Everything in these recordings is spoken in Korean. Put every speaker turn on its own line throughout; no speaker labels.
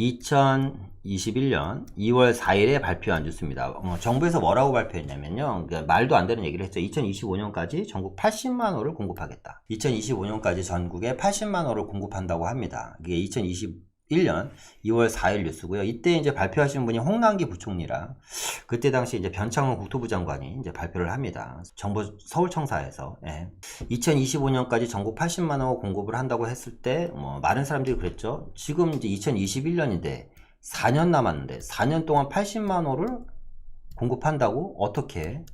2021년 2월 4일에 발표한 뉴스입니다. 정부에서 뭐라고 발표했냐면요. 그러니까 말도 안 되는 얘기를 했죠. 2025년까지 전국 80만 호를 공급하겠다. 2025년까지 전국에 80만 호를 공급한다고 합니다. 이게 2021년 2월 4일 뉴스고요. 이때 이제 발표하신 분이 홍남기 부총리라 그때 당시 이제 변창흠 국토부 장관이 이제 발표를 합니다. 정부 서울청사에서 2025년까지 전국 80만 호 공급을 한다고 했을 때 많은 사람들이 그랬죠. 지금 이제 2021년인데 4년 남았는데 4년 동안 80만 호를 공급한다고 어떻게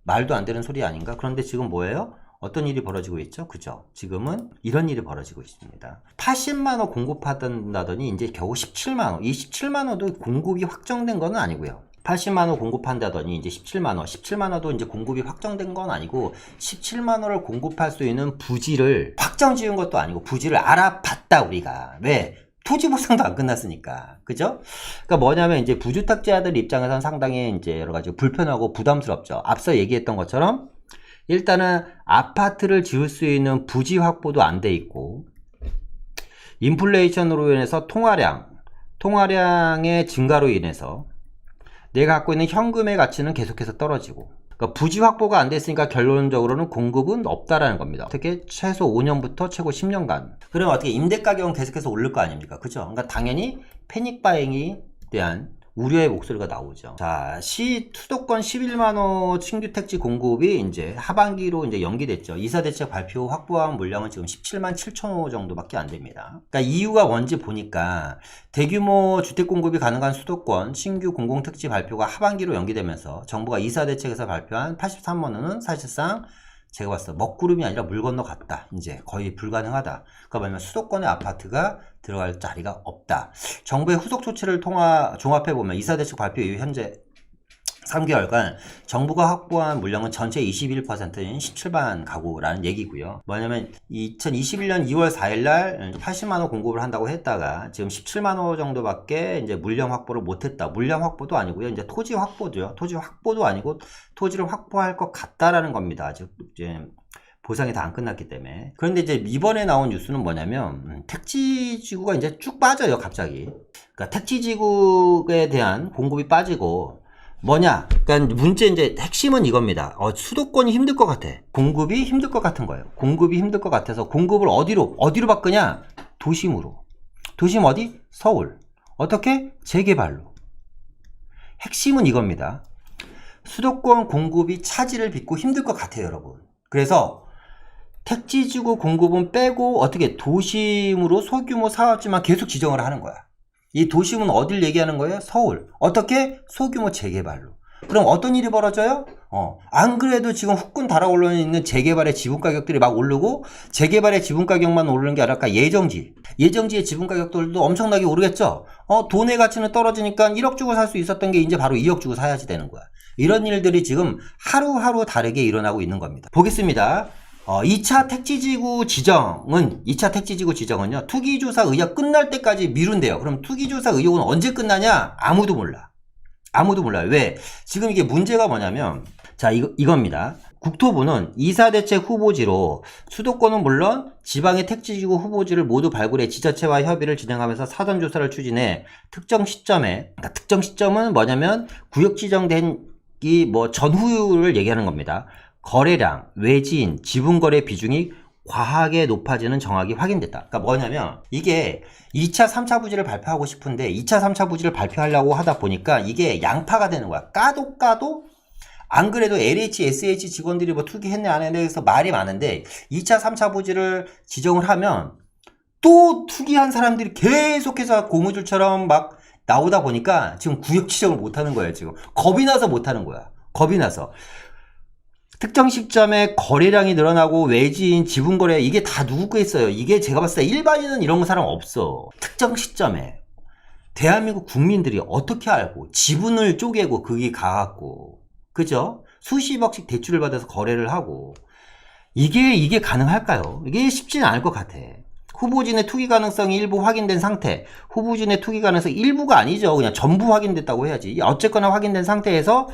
말도 안 되는 소리 아닌가? 그런데 지금 뭐예요? 어떤 일이 벌어지고 있죠? 그죠? 지금은 이런 일이 벌어지고 있습니다. 80만 호 공급한다더니 이제 겨우 17만 호. 이 17만 호도 공급이 확정된 건 아니고요. 80만 호 공급한다더니 이제 17만 호. 17만 호도 이제 공급이 확정된 건 아니고 17만 호를 공급할 수 있는 부지를 확정 지은 것도 아니고 부지를 알아봤다 우리가. 왜? 토지 보상도 안 끝났으니까. 그죠? 그러니까 뭐냐면 이제 부주택자들 입장에서는 상당히 이제 여러 가지 불편하고 부담스럽죠. 앞서 얘기했던 것처럼 일단은 아파트를 지을 수 있는 부지 확보도 안 돼 있고 인플레이션으로 인해서 통화량의 증가로 인해서 내가 갖고 있는 현금의 가치는 계속해서 떨어지고 그러니까 부지 확보가 안 됐으니까 결론적으로는 공급은 없다라는 겁니다. 어떻게 최소 5년부터 최고 10년간 그러면 어떻게 임대 가격은 계속해서 오를 거 아닙니까? 그죠? 그러니까 당연히 패닉 바잉에 대한 우려의 목소리가 나오죠. 자, 수도권 11만호 신규 택지 공급이 이제 하반기로 이제 연기됐죠. 이사대책 발표 후 확보한 물량은 지금 17만 7천 호 정도밖에 안 됩니다. 그러니까 이유가 뭔지 보니까 대규모 주택 공급이 가능한 수도권 신규 공공택지 발표가 하반기로 연기되면서 정부가 이사대책에서 발표한 83만 호는 사실상 제가 봤을 때 먹구름이 아니라 물 건너 갔다. 이제 거의 불가능하다. 그러니까 뭐냐면 수도권의 아파트가 들어갈 자리가 없다. 정부의 후속 조치를 종합해보면 이사대책 발표 이후 현재 3개월간 정부가 확보한 물량은 전체 21%인 17만 가구라는 얘기고요. 뭐냐면 2021년 2월 4일날 80만 호 공급을 한다고 했다가 지금 17만 호 정도밖에 이제 물량 확보를 못했다. 물량 확보도 아니고요. 이제 토지 확보죠. 토지 확보도 아니고 토지를 확보할 것 같다라는 겁니다. 아직 이제 보상이 다 안 끝났기 때문에. 그런데 이제 이번에 나온 뉴스는 뭐냐면 택지지구가 이제 쭉 빠져요. 갑자기. 그러니까 택지지구에 대한 공급이 빠지고 뭐냐? 그러니까 문제 이제 핵심은 이겁니다. 수도권이 힘들 것 같아. 공급이 힘들 것 같은 거예요. 공급이 힘들 것 같아서 공급을 어디로 바꾸냐? 도심으로. 도심 어디? 서울. 어떻게? 재개발로. 핵심은 이겁니다. 수도권 공급이 차질을 빚고 힘들 것 같아요, 여러분. 그래서 택지지구 공급은 빼고 어떻게 도심으로 소규모 사업지만 계속 지정을 하는 거야. 이 도심은 어딜 얘기하는 거예요? 서울. 어떻게? 소규모 재개발로. 그럼 어떤 일이 벌어져요? 안 그래도 지금 후끈 달아올라 있는 재개발의 지분 가격들이 막 오르고 재개발의 지분 가격만 오르는 게 아니라 예정지의 지분 가격들도 엄청나게 오르겠죠? 돈의 가치는 떨어지니까 1억 주고 살 수 있었던 게 이제 바로 2억 주고 사야지 되는 거야. 이런 일들이 지금 하루하루 다르게 일어나고 있는 겁니다. 보겠습니다. 2차 택지지구 지정은요, 투기조사 의혹 끝날 때까지 미룬대요. 그럼 투기조사 의혹은 언제 끝나냐? 아무도 몰라. 아무도 몰라요. 왜? 지금 이게 문제가 뭐냐면, 자, 이겁니다. 국토부는 이사대책 후보지로 수도권은 물론 지방의 택지지구 후보지를 모두 발굴해 지자체와 협의를 진행하면서 사전조사를 추진해 특정 시점은 뭐냐면 구역 지정된 전후를 얘기하는 겁니다. 거래량, 외지인, 지분거래 비중이 과하게 높아지는 정확이 확인됐다. 그러니까 뭐냐면 이게 2차, 3차 부지를 발표하고 싶은데 2차, 3차 부지를 발표하려고 하다 보니까 이게 양파가 되는 거야. 까도 안 그래도 LH, SH 직원들이 투기했네 안 했네 해서 말이 많은데 2차, 3차 부지를 지정을 하면 또 투기한 사람들이 계속해서 고무줄처럼 막 나오다 보니까 지금 구역 지정을 못하는 거예요. 지금 겁이 나서 못하는 거야. 겁이 나서. 특정 시점에 거래량이 늘어나고 외지인 지분거래 이게 다 누구 거 있어요. 이게 제가 봤을 때 일반인은 이런 사람 없어. 특정 시점에 대한민국 국민들이 어떻게 알고 지분을 쪼개고 그게 가갖고 그죠? 수십억씩 대출을 받아서 거래를 하고 이게 가능할까요? 이게 쉽지는 않을 것 같아. 후보진의 투기 가능성이 일부 확인된 상태. 후보진의 투기 가능성이 일부가 아니죠. 그냥 전부 확인됐다고 해야지. 어쨌거나 확인된 상태에서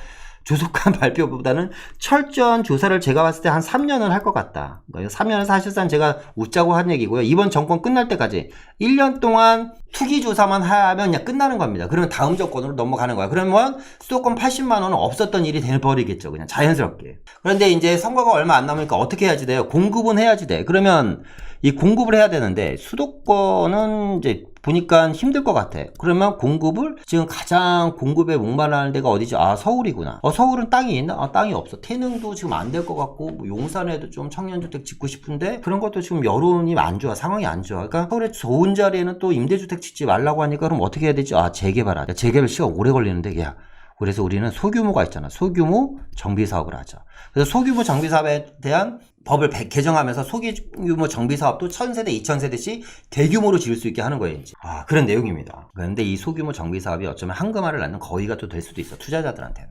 조속한 발표보다는 철저한 조사를 제가 봤을 때 한 3년은 할 것 같다. 3년은 사실상 제가 웃자고 한 얘기고요. 이번 정권 끝날 때까지 1년 동안 투기 조사만 하면 그냥 끝나는 겁니다. 그러면 다음 정권으로 넘어가는 거야. 그러면 수도권 80만 원은 없었던 일이 돼버리겠죠. 그냥 자연스럽게. 그런데 이제 선거가 얼마 안 남으니까 어떻게 해야지 돼요? 공급은 해야지 돼. 그러면 이 공급을 해야 되는데 수도권은 이제 보니까 힘들 것 같아. 그러면 공급을 지금 가장 공급에 목말라하는 데가 어디지? 아, 서울이구나. 서울은 땅이 있나? 아, 땅이 없어. 태릉도 지금 안 될 것 같고 뭐 용산에도 좀 청년주택 짓고 싶은데 그런 것도 지금 여론이 안 좋아. 상황이 안 좋아. 그러니까 서울의 좋은 자리에는 또 임대주택 짓지 말라고 하니까 그럼 어떻게 해야 되지? 아, 재개발하자. 재개발 시간 오래 걸리는데 야. 그래서 우리는 소규모가 있잖아. 소규모 정비 사업을 하자. 그래서 소규모 정비 사업에 대한 법을 개정하면서 소규모 정비 사업도 1000세대, 2000세대씩 대규모로 지을 수 있게 하는 거예요, 이제. 아, 그런 내용입니다. 그런데 이 소규모 정비 사업이 어쩌면 한금알을 낳는 거위가 또 될 수도 있어, 투자자들한테는.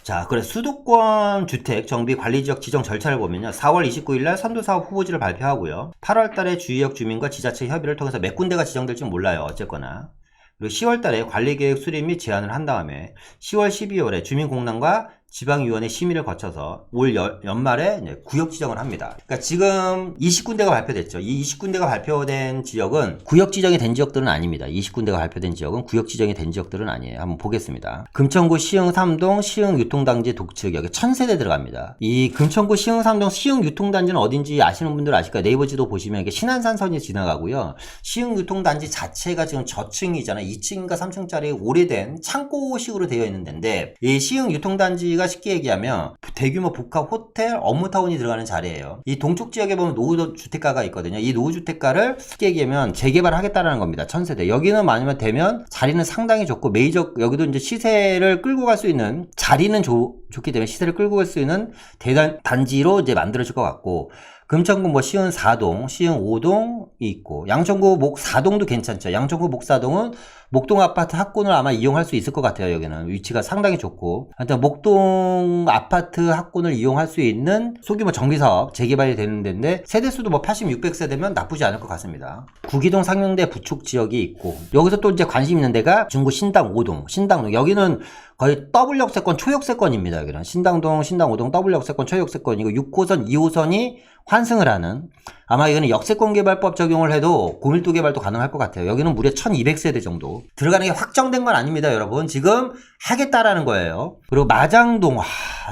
자, 그래 수도권 주택 정비 관리 지역 지정 절차를 보면요. 4월 29일 날 선도 사업 후보지를 발표하고요. 8월 달에 주위역 주민과 지자체 협의를 통해서 몇 군데가 지정될지 몰라요, 어쨌거나. 그리고 10월 달에 관리계획 수립 및 제안을 한 다음에 10월, 12월에 주민공단과 지방위원회 심의를 거쳐서 올 연말에 이제 구역 지정을 합니다. 그러니까 지금 20군데가 발표됐죠. 이 20군데가 발표된 지역은 구역 지정이 된 지역들은 아닙니다. 20군데가 발표된 지역은 구역 지정이 된 지역들은 아니에요. 한번 보겠습니다. 금천구 시흥 3동 시흥 유통단지 독특 여기 1000세대 들어갑니다. 이 금천구 시흥 3동 시흥 유통단지는 어딘지 아시는 분들 아실 거예요. 네이버 지도 보시면 이게 신안산선이 지나가고요. 시흥 유통단지 자체가 지금 저층이잖아요. 2층인가 3층짜리 오래된 창고식으로 되어 있는 데인데 이 시흥 유통단지 가 쉽게 얘기하면 대규모 복합 호텔, 업무타운이 들어가는 자리예요. 이 동쪽 지역에 보면 노후주택가가 있거든요. 이 노후주택가를 쉽게 얘기하면 재개발하겠다라는 겁니다. 1000세대. 여기는 만약에 되면 자리는 상당히 좋고 메이저 여기도 이제 시세를 끌고 갈 수 있는 자리는 좋기 때문에 시세를 끌고 갈 수 있는 대단 단지로 이제 만들어질 것 같고 금천구 뭐 시흥 4동, 시흥 5동이 있고 양천구 목 4동도 괜찮죠. 양천구 목 4동은 목동 아파트 학군을 아마 이용할 수 있을 것 같아요. 여기는 위치가 상당히 좋고 하여튼 목동 아파트 학군을 이용할 수 있는 소규모 정비사업 재개발이 되는 데인데 세대수도 뭐 80, 600세대면 나쁘지 않을 것 같습니다. 구기동 상명대 부축 지역이 있고 여기서 또 이제 관심 있는 데가 중구 신당 5동, 신당동 여기는 거의 더블 역세권, 초역세권입니다. 여기는 신당동, 신당 5동 더블 역세권, 초역세권이고 6호선, 2호선이 환승을 하는 아마 이거는 역세권 개발법 적용을 해도 고밀도 개발도 가능할 것 같아요. 여기는 무려 1200세대 정도 들어가는 게 확정된 건 아닙니다. 여러분 지금 하겠다라는 거예요. 그리고 마장동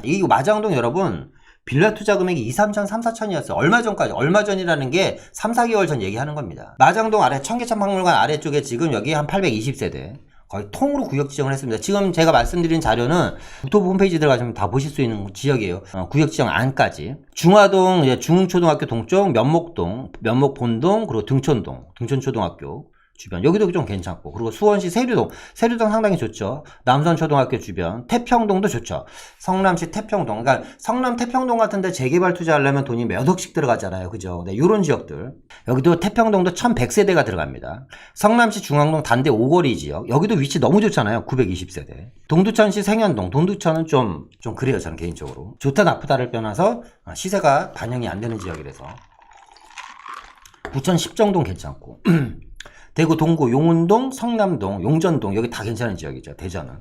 이 마장동 여러분 빌라 투자 금액이 2, 3천, 3, 4천이었어요. 얼마 전까지. 얼마 전이라는 게 3, 4개월 전 얘기하는 겁니다. 마장동 아래 청계천 박물관 아래쪽에 지금 여기 한 820세대 거의 통으로 구역 지정을 했습니다. 지금 제가 말씀드린 자료는 국토부 홈페이지 들어가시면 다 보실 수 있는 지역이에요. 구역 지정 안까지. 중화동, 이제 중흥초등학교 동쪽, 면목동, 면목본동, 그리고 등촌동, 등촌초등학교 주변. 여기도 좀 괜찮고. 그리고 수원시 세류동. 세류동 상당히 좋죠. 남선초등학교 주변. 태평동도 좋죠. 성남시 태평동. 그러니까 성남 태평동 같은데 재개발 투자하려면 돈이 몇 억씩 들어가잖아요. 그죠? 네, 요런 지역들. 여기도 태평동도 1100세대가 들어갑니다. 성남시 중앙동 단대 5거리 지역. 여기도 위치 너무 좋잖아요. 920세대. 동두천시 생현동. 동두천은 좀 그래요. 저는 개인적으로. 좋다 나쁘다를 떠나서 시세가 반영이 안 되는 지역이라서. 부천 십정동 괜찮고. 대구 동구 용운동 성남동 용전동 여기 다 괜찮은 지역이죠. 대전은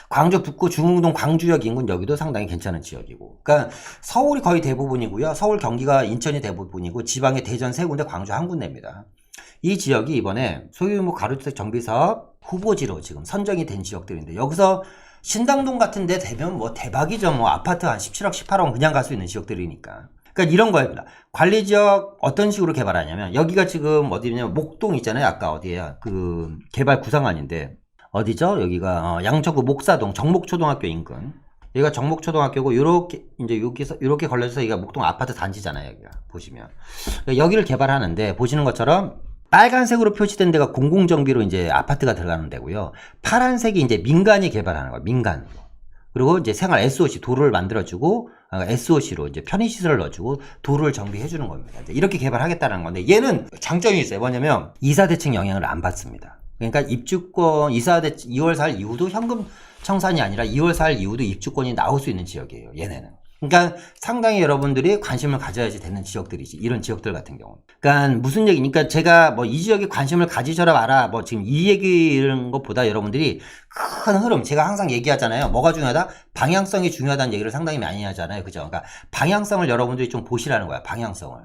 광주 북구 중흥동 광주역 인근 여기도 상당히 괜찮은 지역이고 그러니까 서울이 거의 대부분이고요. 서울 경기가 인천이 대부분이고 지방의 대전 세 군데 광주 한 군데입니다. 이 지역이 이번에 소규모 가로주택 정비사업 후보지로 지금 선정이 된 지역들인데 여기서 신당동 같은 데 되면 뭐 대박이죠. 뭐 아파트 한 17억 18억 그냥 갈 수 있는 지역들이니까 그러니까 이런 거입니다. 관리지역 어떤 식으로 개발하냐면 여기가 지금 어디냐면 목동 있잖아요. 아까 어디에요? 그 개발 구상안인데 어디죠? 여기가 양천구 목사동 정목초등학교 인근. 여기가 정목초등학교고 요렇게 이제 여기서 요렇게 걸려서 여기가 목동 아파트 단지잖아요. 여기가 보시면 그러니까 여기를 개발하는데 보시는 것처럼 빨간색으로 표시된 데가 공공정비로 이제 아파트가 들어가는 데고요. 파란색이 이제 민간이 개발하는 거예요. 민간으로. 그리고 이제 생활 SOC 도로를 만들어주고 SOC로 이제 편의시설을 넣어주고 도로를 정비해주는 겁니다. 이렇게 개발하겠다는 건데 얘는 장점이 있어요. 뭐냐면 이사대책 영향을 안 받습니다. 그러니까 입주권 이사대책 2월 4일 이후도 현금 청산이 아니라 2월 4일 이후도 입주권이 나올 수 있는 지역이에요. 얘네는. 그러니까 상당히 여러분들이 관심을 가져야지 되는 지역들이지. 이런 지역들 같은 경우. 그러니까 무슨 얘기니까 제가 뭐 이 지역에 관심을 가지셔라 마라 뭐 지금 이 얘기 이런 것보다 여러분들이 큰 흐름, 제가 항상 얘기하잖아요. 뭐가 중요하다? 방향성이 중요하다는 얘기를 상당히 많이 하잖아요. 그죠? 그러니까 방향성을 여러분들이 좀 보시라는 거야. 방향성을.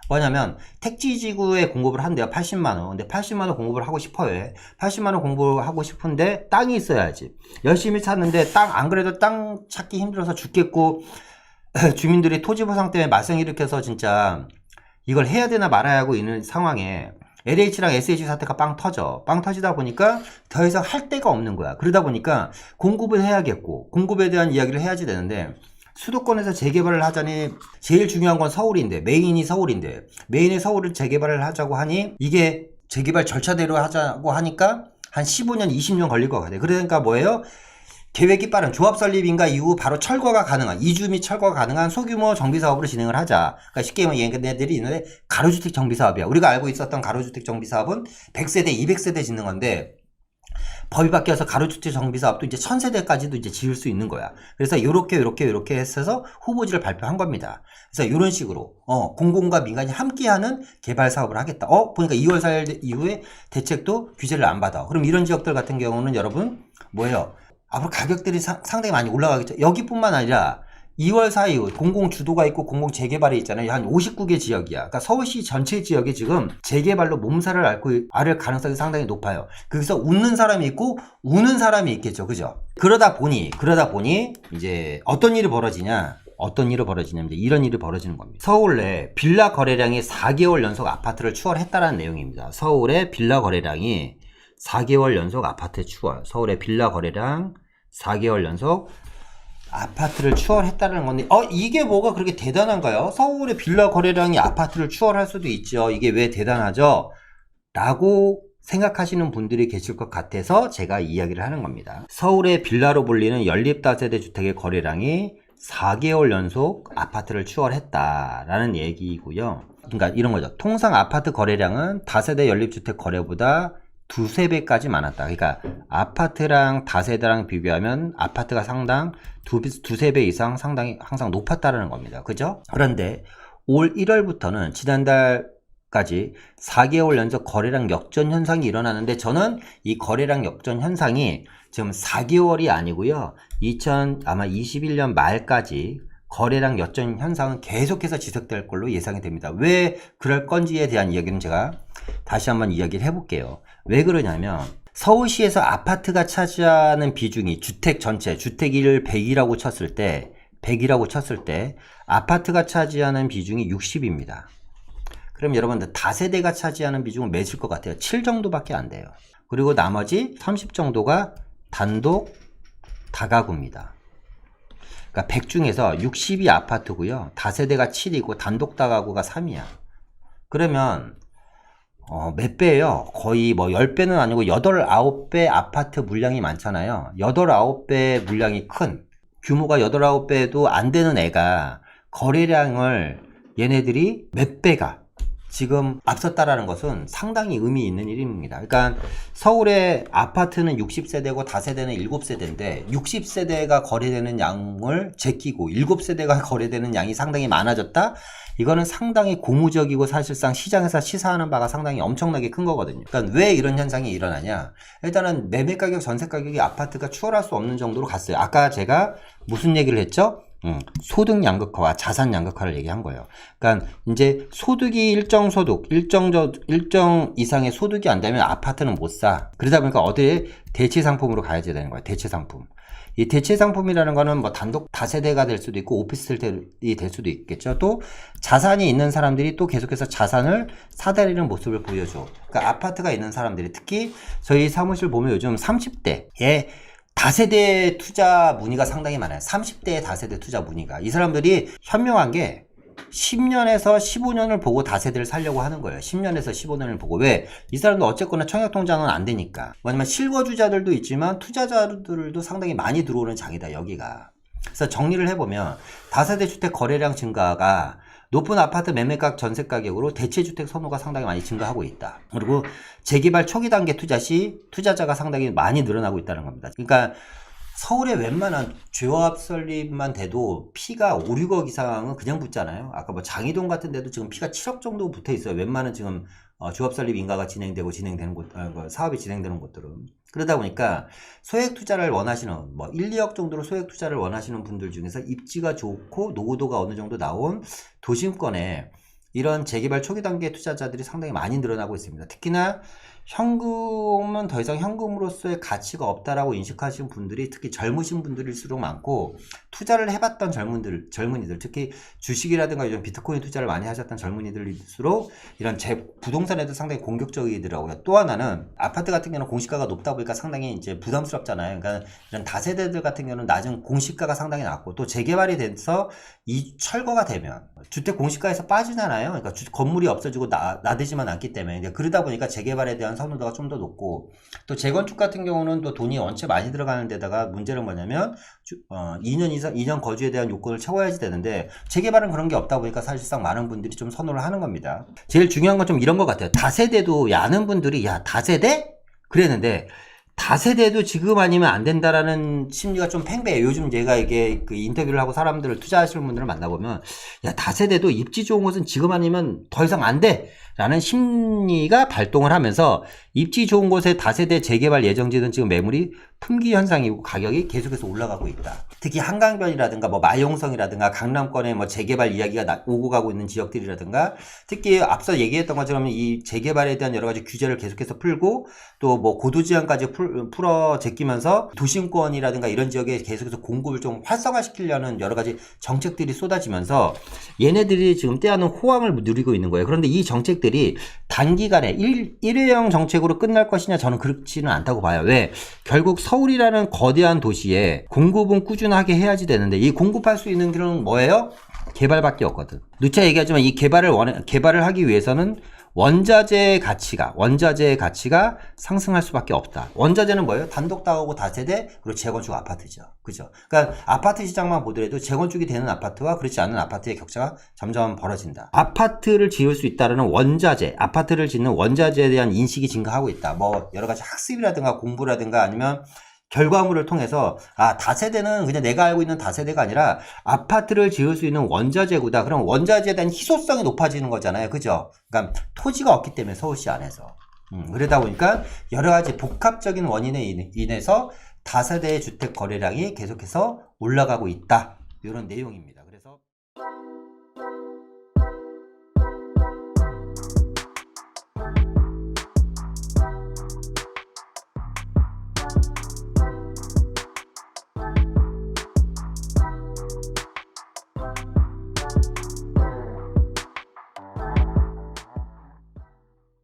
뭐냐면 택지지구에 공급을 한대요. 80만원. 근데 80만원 공급을 하고 싶어요. 80만원 공급하고 싶은데 땅이 있어야지. 열심히 찾는데 안 그래도 땅 찾기 힘들어서 죽겠고 주민들이 토지 보상 때문에 말썽 일으켜서 진짜 이걸 해야 되나 말아야 하고 있는 상황에 LH랑 SH 사태가 빵 터져. 빵 터지다 보니까 더 이상 할 데가 없는 거야. 그러다 보니까 공급을 해야겠고 공급에 대한 이야기를 해야지 되는데 수도권에서 재개발을 하자니 제일 중요한 건 서울인데 메인이 서울인데 메인의 서울을 재개발을 하자고 하니 이게 재개발 절차대로 하자고 하니까 한 15년 20년 걸릴 것 같아요. 그러니까 뭐예요? 계획이 빠른 조합 설립인가 이후 바로 철거가 가능한 이주 및 철거가 가능한 소규모 정비사업으로 진행을 하자. 그러니까 쉽게 말하면 얘네들이 있는데 가로주택 정비사업이야. 우리가 알고 있었던 가로주택 정비사업은 100세대 200세대 짓는 건데 법이 바뀌어서 가로주택 정비사업도 이제 1000세대까지도 이제 지을 수 있는 거야. 그래서 요렇게 해서 후보지를 발표한 겁니다. 그래서 이런 식으로 공공과 민간이 함께하는 개발 사업을 하겠다. 보니까 2월 4일 이후에 대책도 규제를 안 받아. 그럼 이런 지역들 같은 경우는 여러분 뭐예요? 앞으로 가격들이 상당히 많이 올라가겠죠. 여기뿐만 아니라 2월 4일 이후 공공 주도가 있고 공공 재개발이 있잖아요. 한 59개 지역이야. 그러니까 서울시 전체 지역에 지금 재개발로 몸살을 앓을 가능성이 상당히 높아요. 거기서 웃는 사람이 있고 우는 사람이 있겠죠. 그죠? 그러다 보니 이제 어떤 일이 벌어지냐면 이제 이런 일이 벌어지는 겁니다. 서울 내 빌라 거래량이 4개월 연속 아파트를 추월했다라는 내용입니다. 서울의 빌라 거래량이 4개월 연속 아파트 추월. 서울의 빌라 거래량 4개월 연속 아파트를 추월했다는 건데 이게 뭐가 그렇게 대단한가요? 서울의 빌라 거래량이 아파트를 추월할 수도 있죠. 이게 왜 대단하죠? 라고 생각하시는 분들이 계실 것 같아서 제가 이야기를 하는 겁니다. 서울의 빌라로 불리는 연립다세대 주택의 거래량이 4개월 연속 아파트를 추월했다라는 얘기고요. 그러니까 이런 거죠. 통상 아파트 거래량은 다세대 연립주택 거래보다 두세 배까지 많았다. 그러니까 아파트랑 다세대랑 비교하면 아파트가 두세 배 이상 상당히 항상 높았다라는 겁니다. 그죠? 그런데 올 1월부터는 지난달까지 4개월 연속 거래량 역전 현상이 일어나는데 저는 이 거래량 역전 현상이 지금 4개월이 아니고요. 아마 21년 말까지 거래량 역전 현상은 계속해서 지속될 걸로 예상이 됩니다. 왜 그럴 건지에 대한 이야기는 제가 다시 한번 이야기를 해볼게요. 왜 그러냐면 서울시에서 아파트가 차지하는 비중이 주택 전체, 주택을 100이라고 쳤을 때 아파트가 차지하는 비중이 60입니다. 그럼 여러분들 다세대가 차지하는 비중은 몇일 것 같아요? 7 정도밖에 안 돼요. 그리고 나머지 30 정도가 단독 다가구입니다. 그러니까 100 중에서 60이 아파트고요. 다세대가 7이고 단독 다가구가 3이야. 그러면 몇 배예요? 거의 뭐 10배는 아니고 8, 9배 아파트 물량이 많잖아요. 8, 9배 물량이 큰 규모가 8, 9배도 안 되는 애가 거래량을 얘네들이 몇 배가 지금 앞섰다라는 것은 상당히 의미 있는 일입니다. 그러니까 서울의 아파트는 60세대고 다세대는 7세대인데 60세대가 거래되는 양을 제끼고 7세대가 거래되는 양이 상당히 많아졌다? 이거는 상당히 고무적이고 사실상 시장에서 시사하는 바가 상당히 엄청나게 큰 거거든요. 그러니까 왜 이런 현상이 일어나냐? 일단은 매매 가격, 전세 가격이 아파트가 추월할 수 없는 정도로 갔어요. 아까 제가 무슨 얘기를 했죠? 소득 양극화와 자산 양극화를 얘기한 거예요. 그러니까 이제 소득이 일정 이상의 소득이 안 되면 아파트는 못 사. 그러다 보니까 어디에 대체 상품으로 가야지 되는 거예요. 대체 상품. 이 대체 상품이라는 거는 뭐 단독 다세대가 될 수도 있고 오피스텔이 될 수도 있겠죠. 또 자산이 있는 사람들이 또 계속해서 자산을 사들이는 모습을 보여줘. 그러니까 아파트가 있는 사람들이 특히 저희 사무실 보면 요즘 30대에 다세대 투자 문의가 상당히 많아요. 30대의 다세대 투자 문의가. 이 사람들이 현명한 게 10년에서 15년을 보고 다세대를 살려고 하는 거예요. 10년에서 15년을 보고. 왜? 이 사람도 어쨌거나 청약통장은 안 되니까. 뭐냐면 실거주자들도 있지만 투자자들도 상당히 많이 들어오는 장이다, 여기가. 그래서 정리를 해보면 다세대 주택 거래량 증가가 높은 아파트 매매가 전세 가격으로 대체주택 선호가 상당히 많이 증가하고 있다. 그리고 재개발 초기 단계 투자 시 투자자가 상당히 많이 늘어나고 있다는 겁니다. 그러니까 서울의 웬만한 조합 설립만 돼도 피가 5, 6억 이상은 그냥 붙잖아요. 아까 뭐 장이동 같은 데도 지금 피가 7억 정도 붙어 있어요. 웬만한 지금 조합 설립 인가가 진행되는 곳, 사업이 진행되는 곳들은. 그러다 보니까 소액 투자를 원하시는, 뭐 1, 2억 정도로 소액 투자를 원하시는 분들 중에서 입지가 좋고 노후도가 어느 정도 나온 도심권에 이런 재개발 초기 단계 투자자들이 상당히 많이 늘어나고 있습니다. 특히나 현금은 더 이상 현금으로서의 가치가 없다라고 인식하시는 분들이 특히 젊으신 분들일수록 많고, 투자를 해봤던 젊은이들, 특히 주식이라든가 요즘 비트코인 투자를 많이 하셨던 젊은이들일수록 이런 부동산에도 상당히 공격적이더라고요. 또 하나는 아파트 같은 경우는 공시가가 높다 보니까 상당히 이제 부담스럽잖아요. 그러니까 이런 다세대들 같은 경우는 낮은 공시가가 상당히 낮고, 또 재개발이 돼서 이 철거가 되면 주택 공시가에서 빠지잖아요. 그러니까 건물이 없어지고 나대지만 않기 때문에. 그러다 보니까 재개발에 대한 선호도가 좀 더 높고, 또 재건축 같은 경우는 또 돈이 원체 많이 들어가는 데다가 문제는 뭐냐면 2년 거주에 대한 요건을 채워야지 되는데, 재개발은 그런 게 없다 보니까 사실상 많은 분들이 좀 선호를 하는 겁니다. 제일 중요한 건 좀 이런 것 같아요. 다세대도 아는 분들이 야 다세대? 그랬는데 다세대도 지금 아니면 안 된다라는 심리가 좀 팽배해요. 요즘 제가 이게 그 인터뷰를 하고 사람들을 투자하시는 분들을 만나보면, 야 다세대도 입지 좋은 곳은 지금 아니면 더 이상 안 돼! 라는 심리가 발동을 하면서 입지 좋은 곳에 다세대 재개발 예정지는 지금 매물이 품귀 현상이고 가격이 계속해서 올라가고 있다. 특히 한강변이라든가 뭐 마용성이라든가 강남권에 뭐 재개발 이야기가 오고 가고 있는 지역들이라든가, 특히 앞서 얘기했던 것처럼 이 재개발에 대한 여러 가지 규제를 계속해서 풀고 또 뭐 고도지향까지 풀어 제끼면서 도심권이라든가 이런 지역에 계속해서 공급을 좀 활성화시키려는 여러 가지 정책들이 쏟아지면서 얘네들이 지금 때하는 호황을 누리고 있는 거예요. 그런데 이 정책들이 단기간에 일회용 정책으로 끝날 것이냐, 저는 그렇지는 않다고 봐요. 왜? 결국 서울이라는 거대한 도시에 공급은 꾸준하게 해야지 되는데, 이 공급할 수 있는 길은 뭐예요? 개발밖에 없거든. 누차 얘기하지만 이 개발을 하기 위해서는 원자재의 가치가 상승할 수밖에 없다. 원자재는 뭐예요? 단독다가구 다세대, 그리고 재건축 아파트죠. 그죠? 그러니까 아파트 시장만 보더라도 재건축이 되는 아파트와 그렇지 않은 아파트의 격차가 점점 벌어진다. 아파트를 지을 수 있다는 아파트를 짓는 원자재에 대한 인식이 증가하고 있다. 뭐 여러 가지 학습이라든가 공부라든가 아니면 결과물을 통해서 다세대는 그냥 내가 알고 있는 다세대가 아니라 아파트를 지을 수 있는 원자재구다. 그럼 원자재에 대한 희소성이 높아지는 거잖아요. 그죠? 그러니까 토지가 없기 때문에 서울시 안에서. 그러다 보니까 여러 가지 복합적인 원인에 인해서 다세대의 주택 거래량이 계속해서 올라가고 있다. 이런 내용입니다.